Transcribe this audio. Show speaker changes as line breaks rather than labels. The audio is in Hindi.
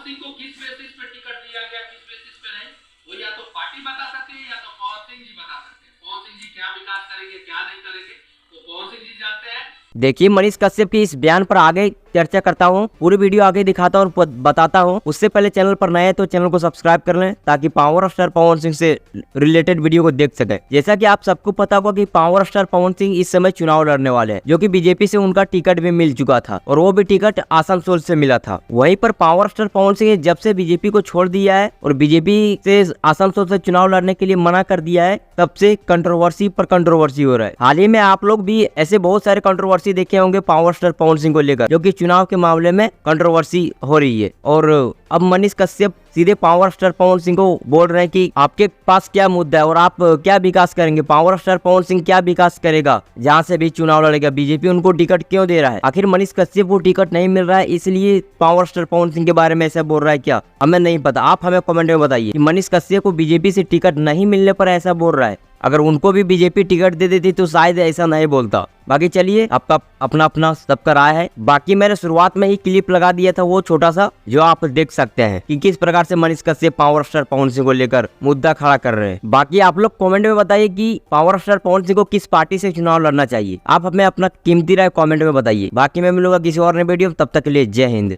सिंह को किस बेसिस पे टिकट दिया गया, किस बेसिस पे नहीं, वो या तो पार्टी बता सकती है या तो पवन सिंह जी बता सकते हैं। पवन सिंह जी क्या विकास करेंगे क्या नहीं करेंगे वो पवन सिंह जी जानते हैं।
देखिए मनीष कश्यप की इस बयान पर आगे चर्चा करता हूँ, पूरी वीडियो आगे दिखाता हूँ और बताता हूँ। उससे पहले चैनल पर नए हैं तो चैनल को सब्सक्राइब कर लें ताकि पावर स्टार पवन सिंह से रिलेटेड वीडियो को देख सकें। जैसा कि आप सबको पता होगा कि पावर स्टार पवन सिंह इस समय चुनाव लड़ने वाले हैं, जो कि बीजेपी से उनका टिकट भी मिल चुका था और वो भी टिकट आसनसोल से मिला था। वहीं पर पावर स्टार पवन सिंह जब से बीजेपी को छोड़ दिया है और बीजेपी से आसनसोल से चुनाव लड़ने के लिए मना कर दिया है, तब से कंट्रोवर्सी पर कंट्रोवर्सी हो रहा है। हाल ही में आप लोग भी ऐसे बहुत सारे कंट्रोवर्सी देखे होंगे पावर स्टार पवन सिंह को लेकर, जो कि चुनाव के मामले में कंट्रोवर्सी हो रही है। और अब मनीष कश्यप सीधे पावर स्टार पवन सिंह को बोल रहे हैं कि आपके पास क्या मुद्दा है और आप क्या विकास करेंगे। पावर स्टार पवन सिंह क्या विकास करेगा जहां से भी चुनाव लड़ेगा, बीजेपी उनको टिकट क्यों दे रहा है। आखिर मनीष कश्यप को टिकट नहीं मिल रहा है इसलिए पावर स्टार पवन सिंह के बारे में ऐसा बोल रहा है क्या, हमें नहीं पता। आप हमें कमेंट में बताइए कि मनीष कश्यप को बीजेपी से टिकट नहीं मिलने पर ऐसा बोल रहा है। अगर उनको भी बीजेपी टिकट दे देती तो शायद ऐसा नहीं बोलता। बाकी चलिए, आपका अपना अपना सबका राय है। बाकी मैंने शुरुआत में ही क्लिप लगा दिया था वो छोटा सा, जो आप देख सकते हैं कि किस प्रकार से मनीष कश्यप पावर स्टार पवन सिंह को लेकर मुद्दा खड़ा कर रहे हैं। बाकी आप लोग कमेंट में बताइए कि पावर स्टार पवन सिंह को किस पार्टी से चुनाव लड़ना चाहिए। आप हमें अपना कीमती राय कमेंट में बताइए। बाकी मैं मिलूंगा किसी और नए वीडियो, तब तक के लिए जय हिंद।